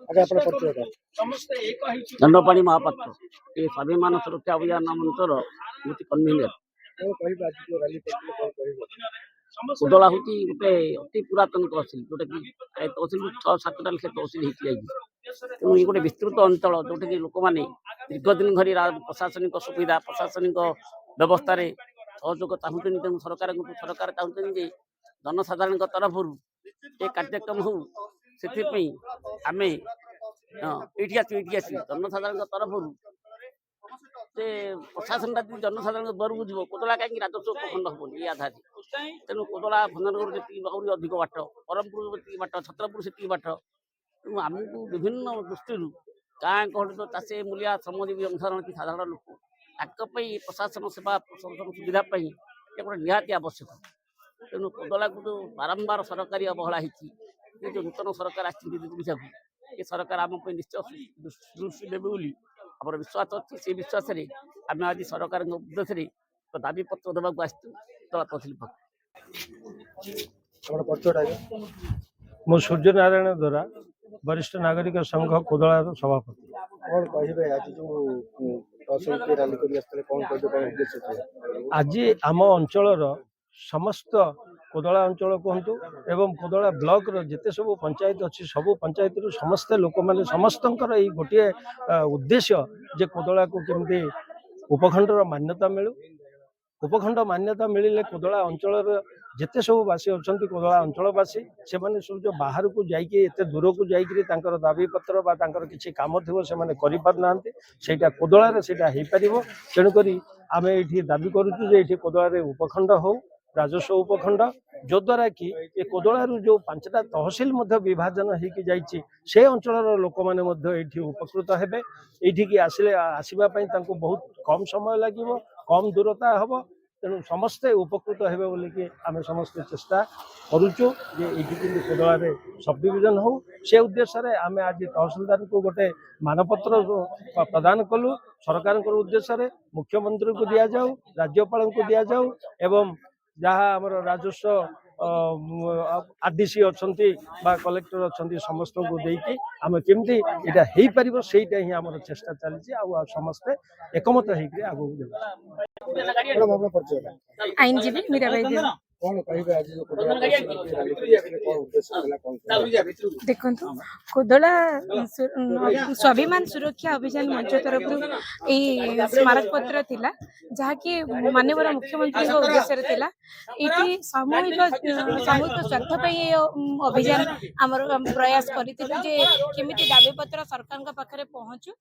ଆଚ୍ଛା ଆପଣ ପରିଚୟଟା ଦଣ୍ଡପାଣି ମହାପାତ୍ର ଏ ସ୍ୱାଭିମାନ ସୁରକ୍ଷା ଅଭିଯାନ ମଞ୍ଚର ହଉଛି କନଭେନର। କଣ କହିବେ ଆଜି ଯୋଉ ରାଲି କରିଥିଲେ କଣ କହିବେ? କୋଦଳା ହଉଛି ଗୋଟେ ଅତି ପୁରାତନ ତହସିଲ, ଯୋଉଟା କି ତହସିଲ 6-7ଟା ଲେଖା ତହସିଲ ହେଇକି ଯାଇଛି। ତେଣୁ ଏ ଗୋଟେ ବିସ୍ତୃତ ଅଞ୍ଚଳ ଯୋଉଟାକି ଲୋକମାନେ ଦୀର୍ଘ ଦିନ ଧରି ପ୍ରଶାସନିକ ସୁବିଧା ପ୍ରଶାସନିକ ବ୍ୟବସ୍ଥାରେ ସହଯୋଗ ଚାହୁଁଛନ୍ତି। ତେଣୁ ସରକାର ଚାହୁଁଛନ୍ତି ଯେ ଜନସାଧାରଣଙ୍କ ତରଫରୁ ଏ କାର୍ଯ୍ୟକ୍ରମ ହଉ, ସେଥିପାଇଁ ଆମେ ଏଇଠି ଆସି ଜନସାଧାରଣଙ୍କ ତରଫରୁ ସେ ପ୍ରଶାସନଟା ଯଦି ଜନସାଧାରଣଙ୍କ ଦରକୁ ଯିବ, କୋଦଳା କାହିଁକି ରାଜସ୍ୱ ଉପଖଣ୍ଡ ହବନି ଏ ଆଧାରରେ। ତେଣୁ କୋଦଳା ଭଞ୍ଜନଗର ଯେତିକି ଆହୁରି ଅଧିକ ବାଟ, ବ୍ରହ୍ମପୁର ଯେତିକି ବାଟ, ଛତ୍ରପୁର ସେତିକି ବାଟ। ତେଣୁ ଆମକୁ ବିଭିନ୍ନ ଦୃଷ୍ଟିରୁ ଗାଁ ଗହଳିର ଚାଷୀ ମୂଲିଆ ଶ୍ରମଜୀବୀ ଜନସାଧାରଣ ସାଧାରଣ ଲୋକ ତାଙ୍କ ପାଇଁ ପ୍ରଶାସନ ସେବା ପ୍ରଶାସନ ସୁବିଧା ପାଇଁ ଏ ଗୋଟେ ନିହାତି ଆବଶ୍ୟକ। ତେଣୁ କୋଦଳାକୁ ଯେଉଁ ବାରମ୍ବାର ସରକାରୀ ଅବହେଳା ହେଇଛି, ଯେଉଁ ନୂତନ ସରକାର ଆସିଛନ୍ତି ଓଡ଼ିଶାକୁ, ଏ ସରକାର ଆମ ପାଇଁ ନିଶ୍ଚୟ ଦୃଷ୍ଟି ଦେବେ ବୋଲି ଆମର ବିଶ୍ୱାସ ଅଛି। ସେ ବିଶ୍ୱାସରେ ଆମେ ଆଜି ସରକାରଙ୍କ ଉଦ୍ଦେଶ୍ୟରେ ଏକ ଦାବିପତ୍ର ଦେବାକୁ ଆସିଛୁ କୋଦଳା ତହସିଲ ପାଖକୁ। ଆପଣ ପରିଚୟଟା ଆଜ୍ଞା? ମୁଁ ସୂର୍ଯ୍ୟନାରାୟଣ ଦୋରା, ବରିଷ୍ଠ ନାଗରିକ ସଂଘ କୋଦଳାର ସଭାପତି। କଣ କହିବେ ଆଜି ଯୋଉ ତହସିଲ ରାଲି କରି ଆସିଥିଲେ କଣ କହିବେ, କଣ ଉଦ୍ଦେଶ୍ୟ ଥିଲା? ଆଜି ଆମ ଅଞ୍ଚଳର ସମସ୍ତ କୋଦଳା ଅଞ୍ଚଳ କୁହନ୍ତୁ ଏବଂ କୋଦଳା ବ୍ଲକର ଯେତେ ସବୁ ପଞ୍ଚାୟତ ଅଛି, ସବୁ ପଞ୍ଚାୟତରୁ ସମସ୍ତେ ଲୋକମାନେ ସମସ୍ତଙ୍କର ଏଇ ଗୋଟିଏ ଉଦ୍ଦେଶ୍ୟ ଯେ କୋଦଳାକୁ କେମିତି ଉପଖଣ୍ଡର ମାନ୍ୟତା ମିଳୁ। ଉପଖଣ୍ଡ ମାନ୍ୟତା ମିଳିଲେ କୋଦଳା ଅଞ୍ଚଳର ଯେତେ ସବୁ ବାସୀ ଅଛନ୍ତି, କୋଦଳା ଅଞ୍ଚଳବାସୀ, ସେମାନେ ସବୁ ଯେଉଁ ବାହାରକୁ ଯାଇକି ଏତେ ଦୂରକୁ ଯାଇକରି ତାଙ୍କର ଦାବିପତ୍ର ବା ତାଙ୍କର କିଛି କାମ ଥିବ ସେମାନେ କରିପାରୁନାହାନ୍ତି, ସେଇଟା କୋଦଳାରେ ସେଇଟା ହେଇପାରିବ। ତେଣୁକରି ଆମେ ଏଇଠି ଦାବି କରୁଛୁ ଯେ ଏଇଠି କୋଦଳାରେ ଉପଖଣ୍ଡ ହଉ, ରାଜସ୍ୱ ଉପଖଣ୍ଡ, ଯଦ୍ୱାରା କି ଏ କୋଦଳାରୁ ଯେଉଁ 5ଟା ତହସିଲ ମଧ୍ୟ ବିଭାଜନ ହେଇକି ଯାଇଛି, ସେ ଅଞ୍ଚଳର ଲୋକମାନେ ମଧ୍ୟ ଏଇଠି ଉପକୃତ ହେବେ। ଏଇଠିକି ଆସିବା ପାଇଁ ତାଙ୍କୁ ବହୁତ କମ୍ ସମୟ ଲାଗିବ, କମ୍ ଦୂରତା ହେବ। ତେଣୁ ସମସ୍ତେ ଉପକୃତ ହେବେ ବୋଲିକି ଆମେ ସମସ୍ତେ ଚେଷ୍ଟା କରୁଛୁ ଯେ ଏଇଠି କିନ୍ତୁ କୋଦଳାରେ ସବ୍ ଡିଭିଜନ ହଉ। ସେ ଉଦ୍ଦେଶ୍ୟରେ ଆମେ ଆଜି ତହସିଲଦାରଙ୍କୁ ଗୋଟେ ମାନପତ୍ର ପ୍ରଦାନ କଲୁ। ସରକାରଙ୍କର ଉଦ୍ଦେଶ୍ୟରେ ମୁଖ୍ୟମନ୍ତ୍ରୀଙ୍କୁ ଦିଆଯାଉ, ରାଜ୍ୟପାଳଙ୍କୁ ଦିଆଯାଉ ଏବଂ ଯାହା ଆମର ରାଜସ୍ୱ ଆର୍ଡିସି ଅଛନ୍ତି ବା କଲେକ୍ଟର ଅଛନ୍ତି ସମସ୍ତଙ୍କୁ ଦେଇକି ଆମେ କେମିତି ଏଇଟା ହେଇପାରିବ ସେଇଟା ହିଁ ଆମର ଚେଷ୍ଟା ଚାଲିଛି। ଆଉ ସମସ୍ତେ ଏକମତ ହେଇକି ଆଗକୁ ଯାଉଛୁ। ଆପଣ ପରିଚୟଟା? ଆଇନଜୀବୀ ମୀରାବାଇ ଦେବ। କଣ କହିବେ ଆଜି ଯୋଉ କୋଦଳା ତହସିଲ ରାଲି କରି ଆସିଥିଲେ କଣ ଉଦ୍ଦେଶ୍ୟ ଥିଲା, କଣ କହିବେ? ଦେଖନ୍ତୁ, କୋଦଳା ସ୍ୱାଭିମାନ ସୁରକ୍ଷା ଅଭିଯାନ ମଞ୍ଚ ତରଫରୁ ଏଇ ସ୍ମାରକପତ୍ର ଥିଲା, ଯାହାକି ମାନ୍ୟବର ମୁଖ୍ୟମନ୍ତ୍ରୀଙ୍କ ଉଦ୍ଦେଶ୍ୟରେ ଥିଲା। ଏଇଠି ସାମୂହିକ ସ୍ୱାର୍ଥ ପାଇଁ ଏ ଅଭିଯାନ ଆମର ପ୍ରୟାସ କରିଥିଲୁ ଯେ କେମିତି ଦାବିପତ୍ର ସରକାରଙ୍କ ପାଖରେ ପହଞ୍ଚୁ,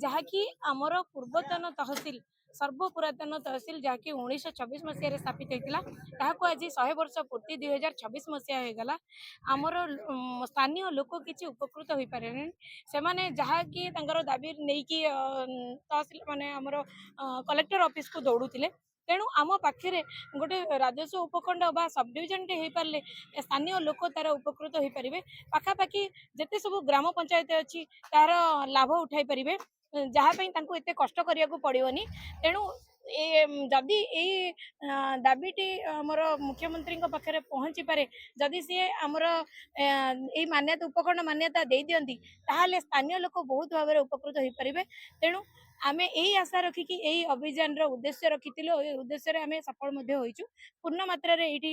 ଯାହାକି ଆମର ପୂର୍ବତନ ତହସିଲ ସର୍ବପୁରାତନ ତହସିଲ, ଯାହାକି 1926 ମସିହାରେ ସ୍ଥାପିତ ହୋଇଥିଲା, ତାହାକୁ ଆଜି 100 ବର୍ଷ ପୂର୍ତ୍ତି 2026 ମସିହା ହୋଇଗଲା। ଆମର ସ୍ଥାନୀୟ ଲୋକ କିଛି ଉପକୃତ ହୋଇପାରିଲେନି। ସେମାନେ ଯାହାକି ତାଙ୍କର ଦାବି ନେଇକି ତହସିଲ ମାନେ ଆମର କଲେକ୍ଟର ଅଫିସକୁ ଦୌଡ଼ୁଥିଲେ। ତେଣୁ ଆମ ପାଖରେ ଗୋଟେ ରାଜସ୍ୱ ଉପଖଣ୍ଡ ବା ସବ୍ ଡିଭିଜନଟେ ହୋଇପାରିଲେ ସ୍ଥାନୀୟ ଲୋକ ତାର ଉପକୃତ ହୋଇପାରିବେ। ପାଖାପାଖି ଯେତେ ସବୁ ଗ୍ରାମ ପଞ୍ଚାୟତ ଅଛି ତାର ଲାଭ ଉଠାଇ ପାରିବେ, ଯାହା ପାଇଁ ତାଙ୍କୁ ଏତେ କଷ୍ଟ କରିବାକୁ ପଡ଼ିବନି। ତେଣୁ ଯଦି ଏଇ ଦାବିଟି ଆମର ମୁଖ୍ୟମନ୍ତ୍ରୀଙ୍କ ପାଖରେ ପହଞ୍ଚି ପାରେ, ଯଦି ସିଏ ଆମର ଏଇ ମାନ୍ୟତା ଉପଖଣ୍ଡ ମାନ୍ୟତା ଦେଇ ଦିଅନ୍ତି, ତାହେଲେ ସ୍ଥାନୀୟ ଲୋକ ବହୁତ ଭାବରେ ଉପକୃତ ହୋଇପାରିବେ। ତେଣୁ ଆମେ ଏଇ ଆଶା ରଖିକି ଏଇ ଅଭିଯାନର ଉଦ୍ଦେଶ୍ୟ ରଖିଥିଲୁ। ଏ ଉଦ୍ଦେଶ୍ୟରେ ଆମେ ସଫଳ ମଧ୍ୟ ହୋଇଛୁ। ପୂର୍ଣ୍ଣ ମାତ୍ରାରେ ଏଇଠି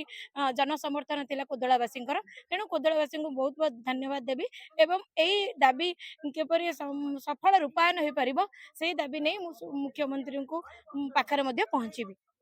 ଜନସମର୍ଥନ ଥିଲା କୋଦଳାବାସୀଙ୍କର। ତେଣୁ କୋଦଳାବାସୀଙ୍କୁ ବହୁତ ବହୁତ ଧନ୍ୟବାଦ ଦେବି ଏବଂ ଏଇ ଦାବି କିପରି ସଫଳ ରୂପାୟନ ହୋଇପାରିବ ସେଇ ଦାବି ନେଇ ମୁଁ ମୁଖ୍ୟମନ୍ତ୍ରୀଙ୍କୁ ପାଖରେ ମଧ୍ୟ ପହଞ୍ଚିବି।